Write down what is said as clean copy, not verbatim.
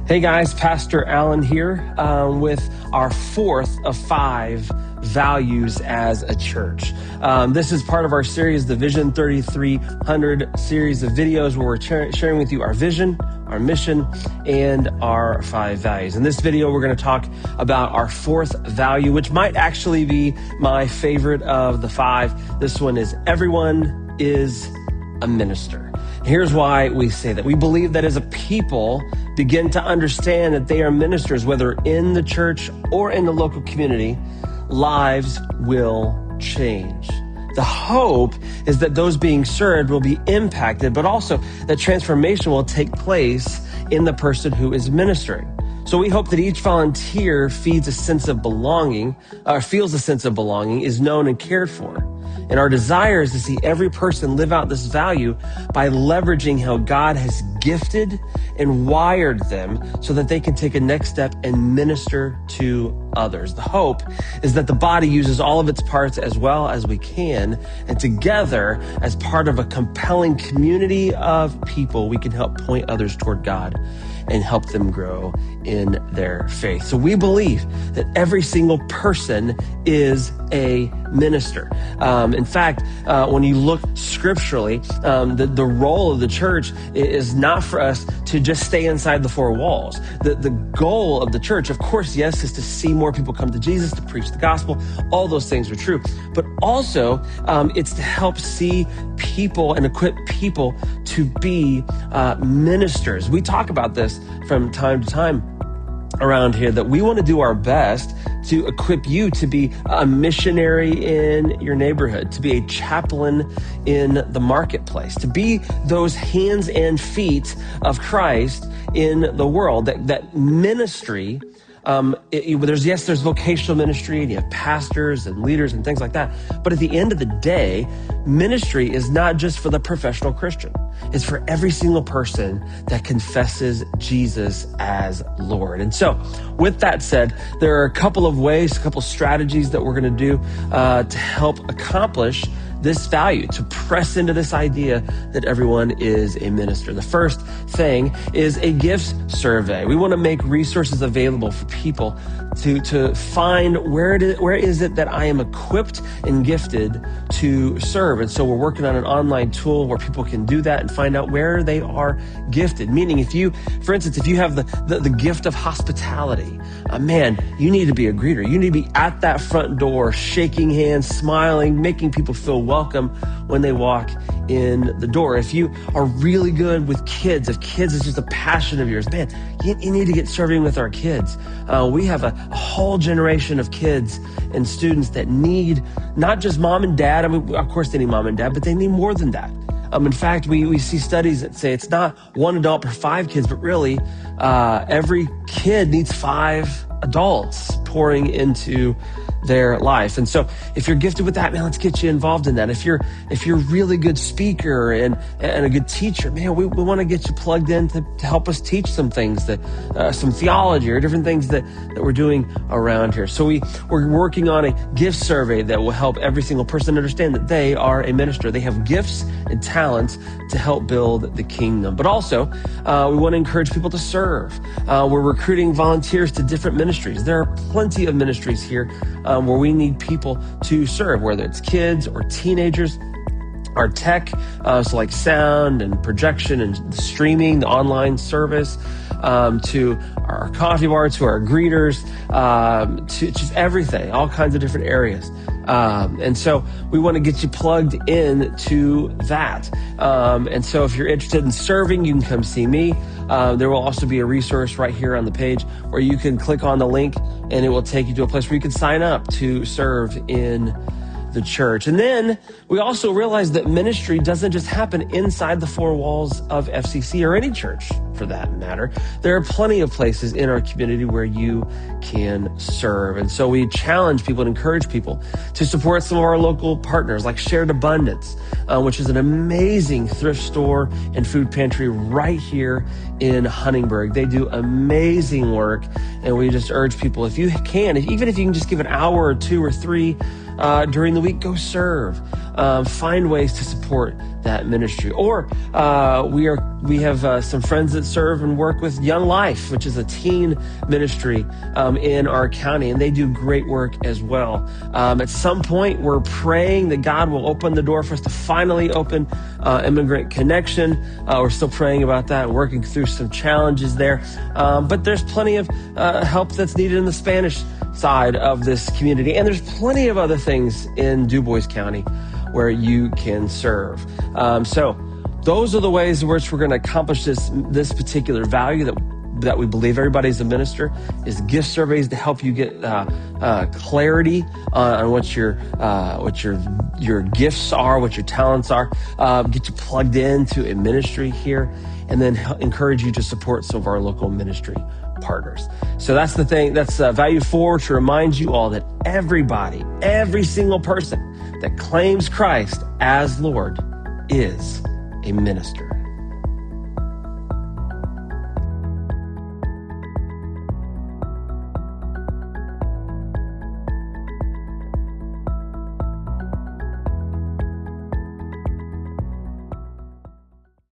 Hey guys, Pastor Alan here with our fourth of 5 values as a church. This is part of our series, the Vision 3300 series of videos where we're sharing with you our vision, our mission, and our 5 values. In this video, we're going to talk about our 4th value, which might actually be my favorite of the 5. This one is everyone is a minister. Here's why we say that. We believe that as a people begin to understand that they are ministers, whether in the church or in the local community, lives will change. The hope is that those being served will be impacted, but also that transformation will take place in the person who is ministering. So we hope that each volunteer feels a sense of belonging, is known and cared for. And our desire is to see every person live out this value by leveraging how God has gifted and wired them so that they can take a next step and minister to others. The hope is that the body uses all of its parts as well as we can, and together, as part of a compelling community of people, we can help point others toward God and help them grow in their faith. So we believe that every single person is a minister. In fact, when you look scripturally, the role of the church is not for us to just stay inside the 4 walls. The goal of the church, of course, yes, is to see more people come to Jesus, to preach the gospel. All those things are true. But also, it's to help see people and equip people to be ministers. We talk about this from time to time around here, that we want to do our best to equip you to be a missionary in your neighborhood, to be a chaplain in the marketplace, to be those hands and feet of Christ in the world. That ministry, there's vocational ministry, and you have pastors and leaders and things like that. But at the end of the day, ministry is not just for the professional Christian. It's for every single person that confesses Jesus as Lord. And so with that said, there are a couple of ways, a couple of strategies that we're going to do to help accomplish this value, to press into this idea that everyone is a minister. The first thing is a gifts survey. We want to make resources available for people to find where is it that I am equipped and gifted to serve. And so we're working on an online tool where people can do that and find out where they are gifted. Meaning, for instance, if you have the gift of hospitality, man, you need to be a greeter. You need to be at that front door, shaking hands, smiling, making people feel welcome when they walk in the door. If you are really good with kids, if kids is just a passion of yours, man, you need to get serving with our kids. We have a whole generation of kids and students that need not just mom and dad. I mean, of course they need mom and dad, but they need more than that. In fact, we see studies that say it's not 1 adult per 5 kids, but really every kid needs 5 adults pouring into their life. And so if you're gifted with that, man, let's get you involved in that. If you're a really good speaker and a good teacher, man, we want to get you plugged in to help us teach some things, some theology or different things that we're doing around here. So we're working on a gift survey that will help every single person understand that they are a minister. They have gifts and talents to help build the kingdom. But also, we want to encourage people to serve. We're recruiting volunteers to different ministries. There are plenty of ministries here where we need people to serve, whether it's kids or teenagers. Our tech, so like sound and projection and streaming, the online service, to our coffee bar, to our greeters, to just everything, all kinds of different areas. And so we want to get you plugged in to that. And so if you're interested in serving, you can come see me. There will also be a resource right here on the page where you can click on the link and it will take you to a place where you can sign up to serve in the church. And then we also realize that ministry doesn't just happen inside the 4 walls of FCC or any church for that matter. There are plenty of places in our community where you can serve. And so we challenge people and encourage people to support some of our local partners like Shared Abundance, which is an amazing thrift store and food pantry right here in Huntingburg. They do amazing work, and we just urge people, if you can, even if you can just give an hour or 2 or 3 during the week, go serve. find ways to support that ministry. Or we have some friends that serve and work with Young Life, which is a teen ministry in our county, and they do great work as well. At some point, we're praying that God will open the door for us to finally open Immigrant Connection. We're still praying about that and working through some challenges there. But there's plenty of help that's needed in the Spanish side of this community. And there's plenty of other things in Du Bois County where you can serve. So those are the ways in which we're going to accomplish this particular value that we believe everybody's a minister, is gift surveys to help you get clarity on what your gifts are, what your talents are, get you plugged into a ministry here, and then encourage you to support some of our local ministry partners. So that's the thing. That's value 4, to remind you all that every single person that claims Christ as Lord is a minister.